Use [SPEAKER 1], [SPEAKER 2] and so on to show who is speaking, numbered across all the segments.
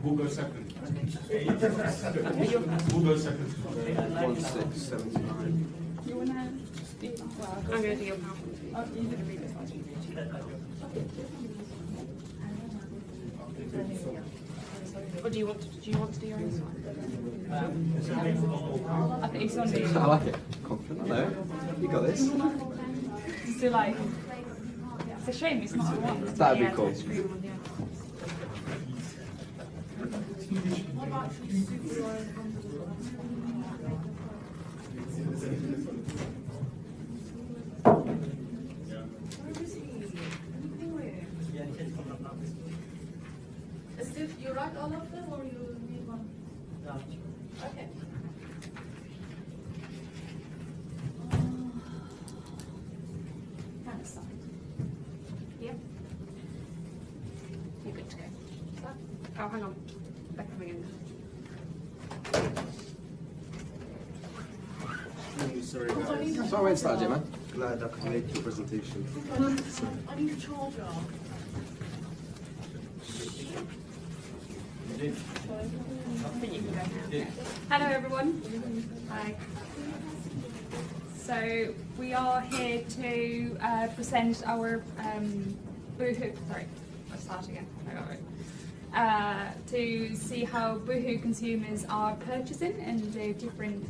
[SPEAKER 1] Google second. Google second.
[SPEAKER 2] 1679.
[SPEAKER 3] You wanna speak? Well, I'm gonna do your PowerPoint. Oh, you can read this one. Or do you want to do your own one? I think it's on the.
[SPEAKER 2] I like it. Confident. Hello. You got this.
[SPEAKER 3] So like, it's a shame it's not the one.
[SPEAKER 2] That'd be cool.
[SPEAKER 4] You write all of them or you need one? No. Okay.
[SPEAKER 3] Kind of side. Yep. You're good to go. Oh, hang on. Back coming in.
[SPEAKER 1] Sorry guys.
[SPEAKER 2] So I went to start, man.
[SPEAKER 1] Glad I could make your presentation.
[SPEAKER 4] I need a charger.
[SPEAKER 3] I think you can go now. Hello everyone. Hi. So we are here to present our Boohoo. Sorry, let's start again. I got it. To see how Boohoo consumers are purchasing and their different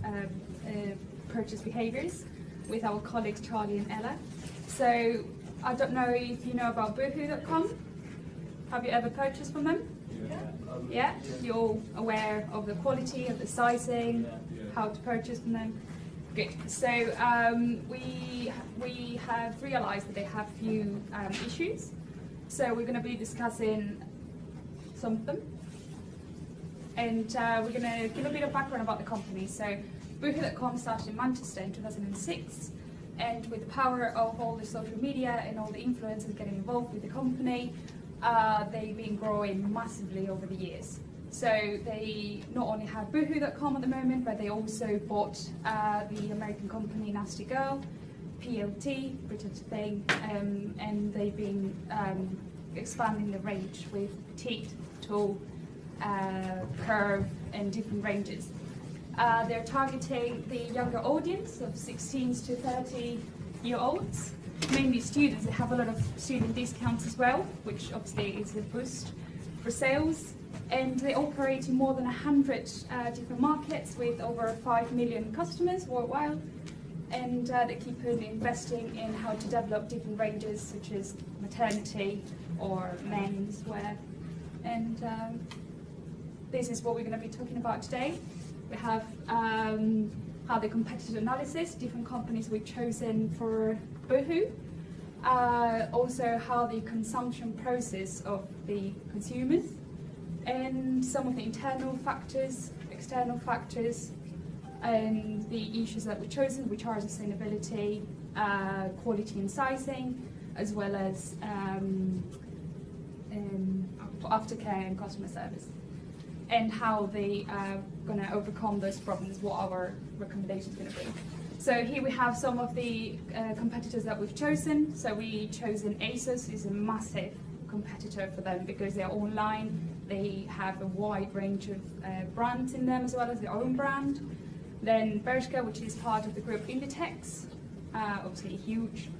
[SPEAKER 3] purchase behaviours with our colleagues Charlie and Ella. So I don't know if you know about Boohoo.com. Have you ever purchased from them? Yeah, you're all aware of the quality, of the sizing, how to purchase from them. Good. So we have realised that they have a few issues. So we're going to be discussing some of them, and we're going to give a bit of background about the company. So Boohoo.com started in Manchester in 2006, and with the power of all the social media and all the influencers getting involved with the company, they've been growing massively over the years. So they not only have Boohoo.com at the moment, but they also bought the American company Nasty Girl, PLT, British thing, and they've been expanding the range with petite, tall, curve, and different ranges. They're targeting the younger audience of 16s to 30-year-olds. Mainly students. They have a lot of student discounts as well, which obviously is a boost for sales. And they operate in more than 100 different markets with over 5 million customers worldwide. And they keep on investing in how to develop different ranges, such as maternity or men's wear. And this is what we're going to be talking about today. We have how the competitive analysis, different companies we've chosen for Boohoo. Also how the consumption process of the consumers, and some of the internal factors, external factors, and the issues that we've chosen, which are sustainability, quality and sizing, as well as aftercare and customer service, and how they are going to overcome those problems, what our recommendation is going to be. So here we have some of the competitors that we've chosen. So we've chosen ASOS, is a massive competitor for them because they're online. They have a wide range of brands in them as well as their own brand. Then Bershka, which is part of the group Inditex, obviously huge.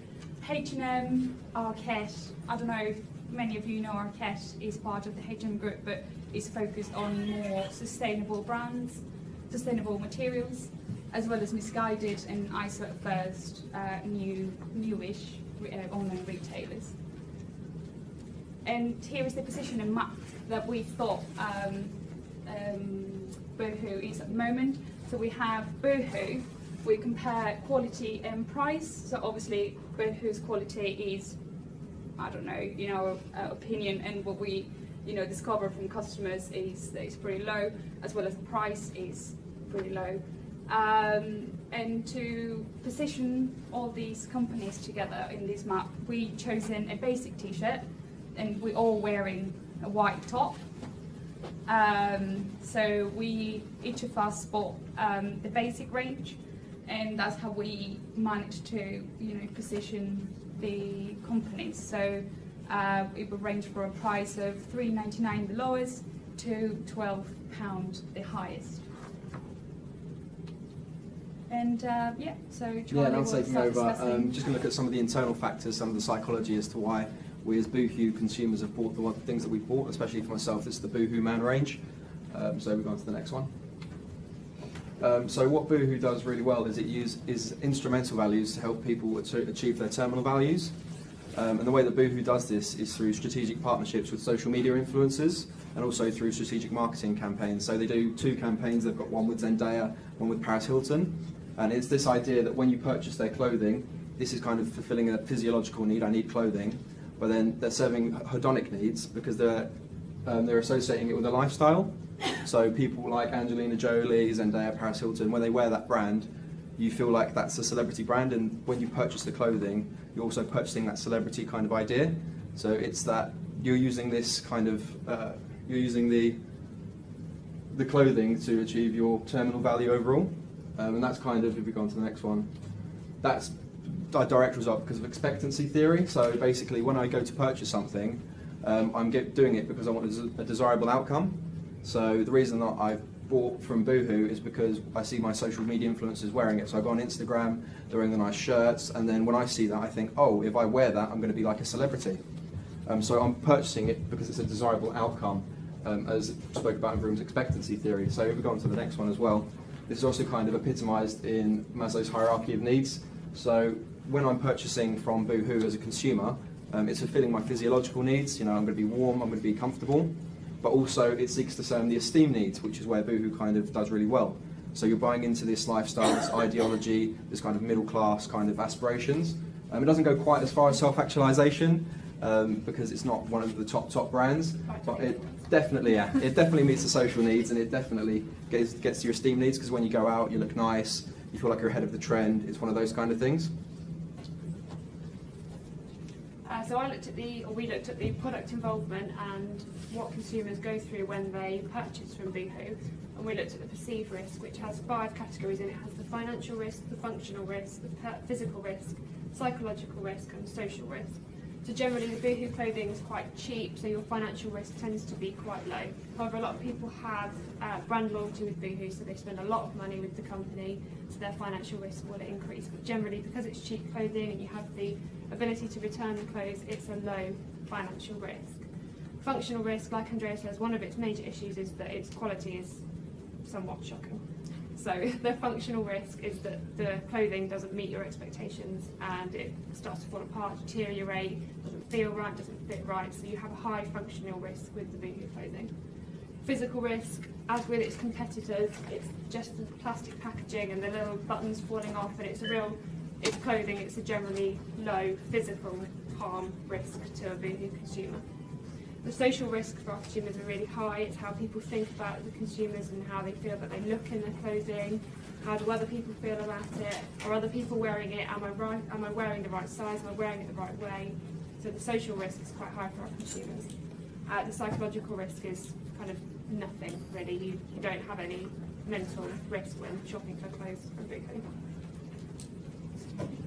[SPEAKER 3] H&M, Arquette. I don't know if many of you know Arquette is part of the H&M group, but is focused on more sustainable brands, sustainable materials, as well as Misguided and ISO first, newish online retailers. And here is the position and map that we thought Boohoo is at the moment. So we have Boohoo, we compare quality and price. So obviously Boohoo's quality is, I don't know, in our opinion, and what we discover from customers is that it's pretty low, as well as the price is pretty low. And to position all these companies together in this map, we chosen a basic t-shirt, and we're all wearing a white top. So each of us bought the basic range, and that's how we managed to position the companies. So it would range from a price of $3.99 the lowest to £12 the highest. And yeah, so Charlie
[SPEAKER 2] Yeah, and I'm
[SPEAKER 3] will
[SPEAKER 2] taking
[SPEAKER 3] start
[SPEAKER 2] over.
[SPEAKER 3] discussing.
[SPEAKER 2] Just going to look at some of the internal factors, some of the psychology as to why we as Boohoo consumers have bought the things that we've bought, especially for myself. This is the Boohoo Man range. So we go on to the next one. So what Boohoo does really well is it uses instrumental values to help people achieve their terminal values. And the way that Boohoo does this is through strategic partnerships with social media influencers and also through strategic marketing campaigns. So they do 2 campaigns. They've got one with Zendaya, one with Paris Hilton. And it's this idea that when you purchase their clothing, this is kind of fulfilling a physiological need, I need clothing, but then they're serving hedonic needs because they're associating it with a lifestyle. So people like Angelina Jolie, Zendaya, Paris Hilton, when they wear that brand, you feel like that's a celebrity brand, and when you purchase the clothing, you're also purchasing that celebrity kind of idea. So it's that you're using this kind of, you're using the clothing to achieve your terminal value overall. And that's kind of, if we go on to the next one, that's a direct result because of expectancy theory. So basically, when I go to purchase something, I'm doing it because I want a desirable outcome. So the reason that I've bought from Boohoo is because I see my social media influencers wearing it. So I go on Instagram, they're wearing the nice shirts, and then when I see that, I think, oh, if I wear that, I'm going to be like a celebrity. So I'm purchasing it because it's a desirable outcome, as spoke about in Vroom's expectancy theory. So if we go on to the next one as well, this is also kind of epitomised in Maslow's hierarchy of needs. So when I'm purchasing from Boohoo as a consumer, it's fulfilling my physiological needs. You know, I'm going to be warm, I'm going to be comfortable, but also it seeks to serve the esteem needs, which is where Boohoo kind of does really well. So you're buying into this lifestyle, this ideology, this kind of middle class kind of aspirations. It doesn't go quite as far as self-actualization because it's not one of the top brands, but it definitely meets the social needs, and it definitely gets to your esteem needs because when you go out, you look nice, you feel like you're ahead of the trend. It's one of those kind of things.
[SPEAKER 3] So we looked at the product involvement and what consumers go through when they purchase from Boohoo, and we looked at the perceived risk, which has 5 categories in it. It has the financial risk, the functional risk, the physical risk, psychological risk, and social risk. So generally the Boohoo clothing is quite cheap, so your financial risk tends to be quite low. However, a lot of people have brand loyalty with Boohoo, so they spend a lot of money with the company, so their financial risk will increase. But generally, because it's cheap clothing and you have the ability to return the clothes, it's a low financial risk. Functional risk, like Andrea says, one of its major issues is that its quality is somewhat shocking. So the functional risk is that the clothing doesn't meet your expectations and it starts to fall apart, deteriorate, doesn't feel right, doesn't fit right, so you have a high functional risk with the Boohoo clothing. Physical risk, as with its competitors, it's just the plastic packaging and the little buttons falling off, and it's clothing, it's a generally low physical harm risk to a Boohoo consumer. The social risk for our consumers are really high. It's how people think about the consumers and how they feel that they look in their clothing. How do other people feel about it? Are other people wearing it? Am I right? Am I wearing the right size? Am I wearing it the right way? So the social risk is quite high for our consumers. The psychological risk is kind of nothing really. You don't have any mental risk when shopping for clothes from Boohoo.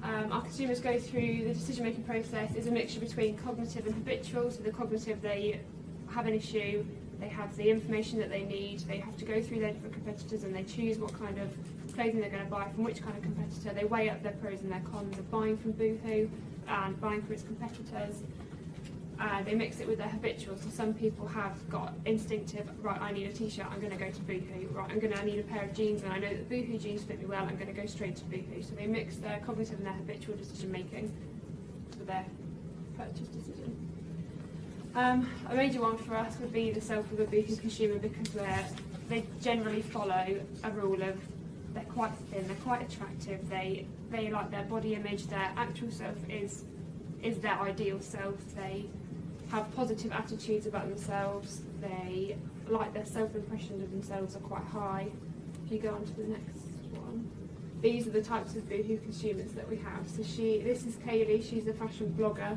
[SPEAKER 3] Our consumers go through the decision-making process is a mixture between cognitive and habitual. So the cognitive, they have an issue, they have the information that they need, they have to go through their different competitors and they choose what kind of clothing they're going to buy from which kind of competitor. They weigh up their pros and their cons of buying from Boohoo and buying from its competitors. They mix it with their habitual. So some people have got instinctive, right, I need a t-shirt, I'm going to go to Boohoo. Right, I need a pair of jeans and I know that Boohoo jeans fit me well, I'm going to go straight to Boohoo. So they mix their cognitive and their habitual decision making for their purchase decision. A major one for us would be the self of a Boohoo consumer, because they generally follow a rule of they're quite thin, they're quite attractive, they like their body image, their actual self is their ideal self, they have positive attitudes about themselves, they like their self-impressions of themselves are quite high. If you go on to the next one, these are the types of Boohoo consumers that we have. So this is Kaylee, she's a fashion blogger.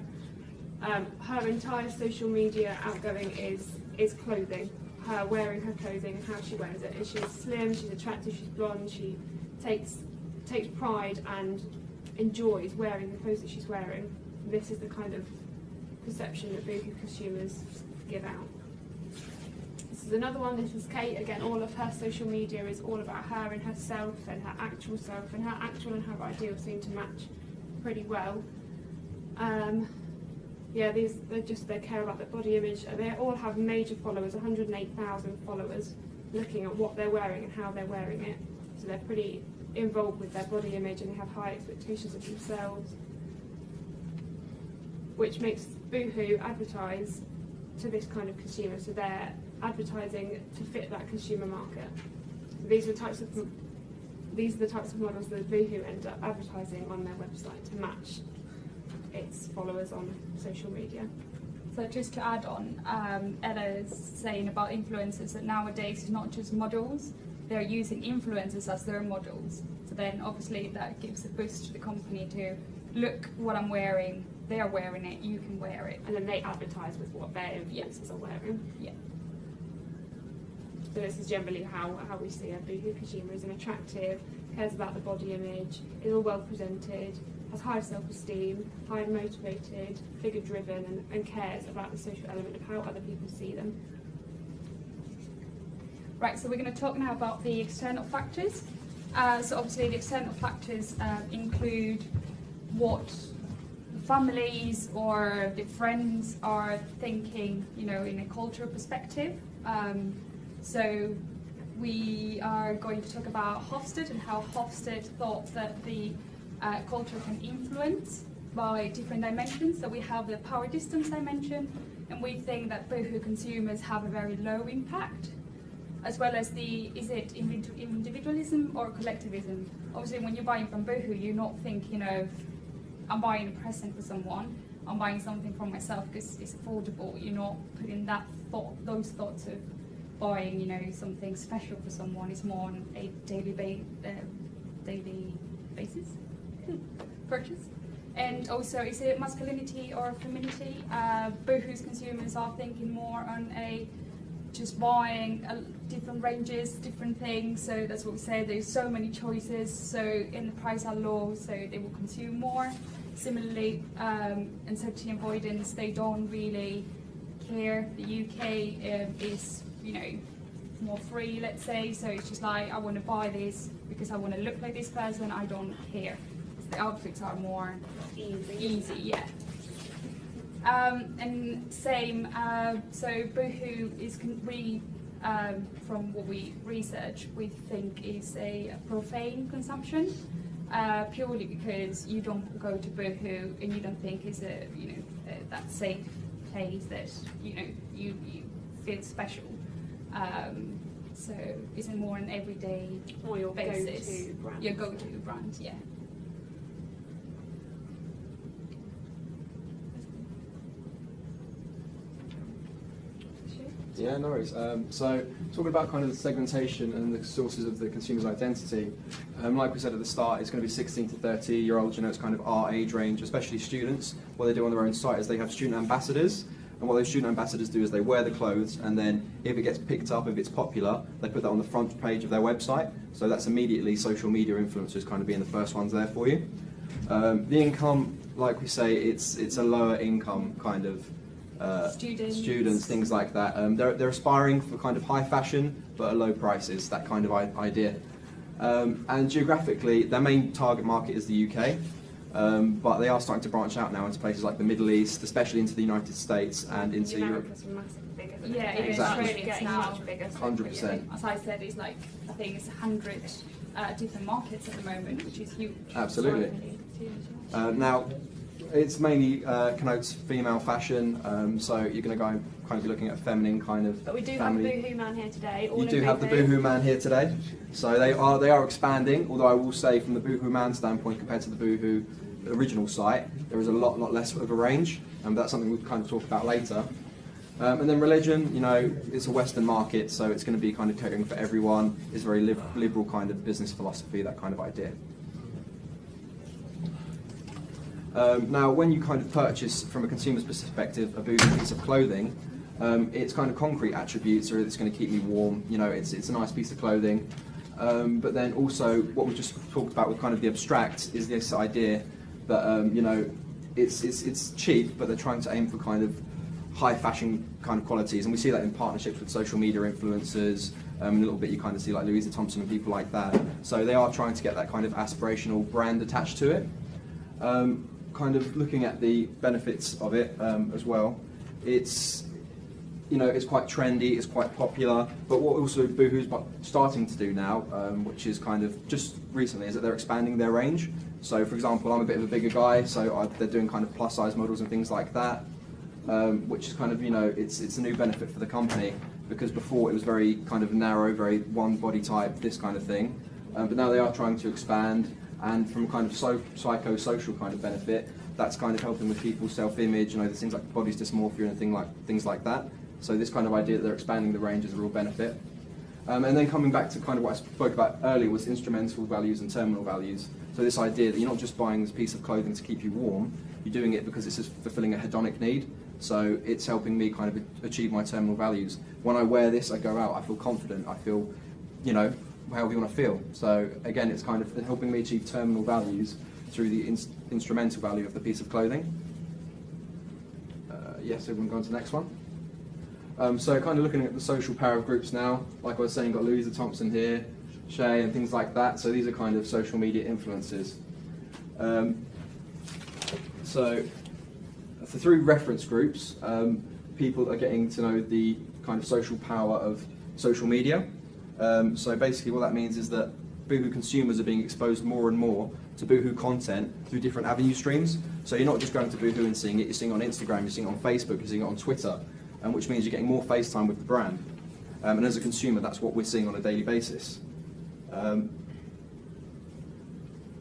[SPEAKER 3] Her entire social media outgoing is clothing, her wearing her clothing and how she wears it. And she's slim, she's attractive, she's blonde, she takes pride and enjoys wearing the clothes that she's wearing. This is the kind of perception that Boohoo consumers give out.
[SPEAKER 5] is another one. This is Kate. Again, all of her social media is all about her and herself and her actual self, and her actual and her ideal seem to match pretty well. Yeah, they care about their body image. They all have major followers, 108,000 followers, looking at what they're wearing and how they're wearing it. So they're pretty involved with their body image and they have high expectations of themselves, which makes Boohoo advertise to this kind of consumer. So they're advertising to fit that consumer market. So these are the types of models that Boohoo end up advertising on their website to match its followers on social media.
[SPEAKER 3] So just to add on, Ella is saying about influencers that nowadays it's not just models, they're using influencers as their models. So then obviously that gives a boost to the company to look what I'm wearing, they're wearing it, you can wear it.
[SPEAKER 5] And then they advertise with what their influencers are wearing.
[SPEAKER 3] Yeah.
[SPEAKER 5] So this is generally how we see a Boohoo consumer as an attractive, cares about the body image, is all well presented, has high self-esteem, highly motivated, figure-driven, and cares about the social element of how other people see them.
[SPEAKER 3] Right, so we're going to talk now about the external factors. So obviously the external factors include what families or the friends are thinking, in a cultural perspective. So we are going to talk about Hofstede and how Hofstede thought that the culture can influence by different dimensions. So we have the power distance dimension, and we think that Boohoo consumers have a very low impact, as well as is it individualism or collectivism? Obviously when you're buying from Boohoo, you're not thinking of, I'm buying a present for someone, I'm buying something for myself because it's affordable. You're not putting those thoughts of buying, something special for someone. It's more on a daily basis purchase. And also, is it masculinity or femininity? Boohoo's consumers are thinking more on just buying different ranges, different things. So that's what we say, there's so many choices, so in the price are low, so they will consume more. Similarly, uncertainty avoidance, they don't really care. The UK is, more free, let's say, so it's just like, I want to buy this because I want to look like this person, I don't care. The outfits are more easy, yeah. And same, so Boohoo is, from what we research, we think is a profane consumption, purely because you don't go to Boohoo and you don't think it's that safe place that, you feel special. So it's more an everyday
[SPEAKER 5] Or your
[SPEAKER 3] basis.
[SPEAKER 5] go-to brand.
[SPEAKER 3] Your go-to brand, yeah.
[SPEAKER 2] Yeah, no worries. So talking about kind of the segmentation and the sources of the consumer's identity, like we said at the start, it's going to be 16 to 30-year-olds, it's kind of our age range, especially students. What they do on their own site is they have student ambassadors, and what those student ambassadors do is they wear the clothes, and then if it gets picked up, if it's popular, they put that on the front page of their website. So that's immediately social media influencers kind of being the first ones there for you. The income, like we say, it's a lower income kind of students, things like that. They're aspiring for kind of high fashion but at low prices, that kind of idea. And geographically, their main target market is the UK, but they are starting to branch out now into places like the Middle East, especially into the United States and into Europe.
[SPEAKER 5] America's massively bigger than
[SPEAKER 3] Yeah,
[SPEAKER 5] it is.
[SPEAKER 2] Exactly.
[SPEAKER 5] Australia's getting much bigger.
[SPEAKER 2] 100%.
[SPEAKER 3] As I said, it's like, I think it's 100 different markets at the moment, which is huge.
[SPEAKER 2] Absolutely. Now, it's mainly connotes female fashion, so you're going to go kind of be looking at a feminine kind of
[SPEAKER 5] But we do
[SPEAKER 2] family.
[SPEAKER 5] have a Boohoo man here today.
[SPEAKER 2] You do have the Boohoo man here today, so they are expanding. Although I will say, from the Boohoo man standpoint, compared to the Boohoo original site, there is a lot less of a range, and that's something we'll kind of talk about later. And then religion, it's a Western market, so it's going to be kind of catering for everyone. It's very liberal kind of business philosophy, that kind of idea. Now, when you kind of purchase, from a consumer's perspective, a Boohoo piece of clothing, it's kind of concrete attributes, or it's going to keep me warm. It's a nice piece of clothing. But then also, what we just talked about with kind of the abstract is this idea that it's cheap, but they're trying to aim for kind of high fashion kind of qualities, and we see that in partnerships with social media influencers. A little bit you kind of see like Louisa Thompson and people like that. So they are trying to get that kind of aspirational brand attached to it. Kind of looking at the benefits of it as well. It's it's quite trendy, it's quite popular, but what also Boohoo's starting to do now, which is kind of just recently, is that they're expanding their range. So for example, I'm a bit of a bigger guy, so they're doing kind of plus size models and things like that, which is kind of, it's a new benefit for the company, because before it was very kind of narrow, very one body type, this kind of thing. But now they are trying to expand, and from kind of psychosocial kind of benefit, that's kind of helping with people's self-image, there's things like body dysmorphia and things like that. So this kind of idea that they're expanding the range is a real benefit. And then coming back to kind of what I spoke about earlier was instrumental values and terminal values. So this idea that you're not just buying this piece of clothing to keep you warm, you're doing it because it's just fulfilling a hedonic need. So it's helping me kind of achieve my terminal values. When I wear this, I go out, I feel confident, I feel, how we want to feel. So again, it's kind of helping me achieve terminal values through the instrumental value of the piece of clothing. So we can go on to the next one. So kind of looking at the social power of groups now, like I was saying, got Louisa Thompson here, Shay and things like that. So these are kind of social media influencers. So through reference groups, people are getting to know the kind of social power of social media. So basically what that means is that Boohoo consumers are being exposed more and more to Boohoo content through different avenue streams. So you're not just going to Boohoo and seeing it, you're seeing it on Instagram, you're seeing it on Facebook, you're seeing it on Twitter, which means you're getting more face time with the brand. And as a consumer, that's what we're seeing on a daily basis. Then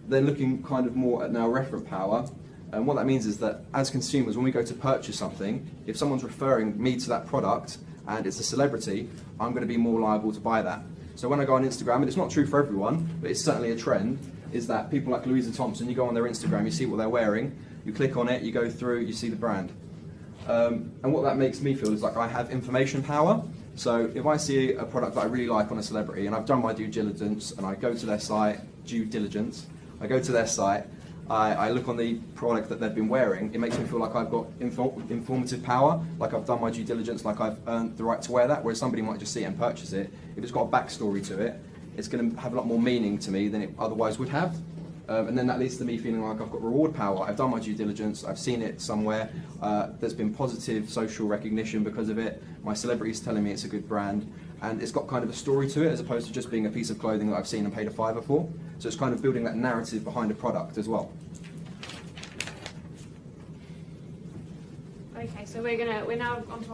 [SPEAKER 2] looking kind of more at now referent power, and what that means is that as consumers, when we go to purchase something, if someone's referring me to that product and it's a celebrity, I'm going to be more liable to buy that. So when I go on Instagram, and it's not true for everyone, but it's certainly a trend, is that people like Louisa Thompson, you go on their Instagram, you see what they're wearing, you click on it, you go through, you see the brand. And what that makes me feel is like I have information power. So if I see a product that I really like on a celebrity, and I've done my due diligence, and I go to their site, I look on the product that they've been wearing, it makes me feel like I've got informative power, like I've done my due diligence, like I've earned the right to wear that, whereas somebody might just see it and purchase it. If it's got a backstory to it, it's going to have a lot more meaning to me than it otherwise would have. And then that leads to me feeling like I've got reward power. I've done my due diligence, I've seen it somewhere, there's been positive social recognition because of it, my celebrity's telling me it's a good brand, and it's got kind of a story to it as opposed to just being a piece of clothing that I've seen and paid a $5 for. So it's kind of building that narrative behind a product as well.
[SPEAKER 5] Okay, so we're now on to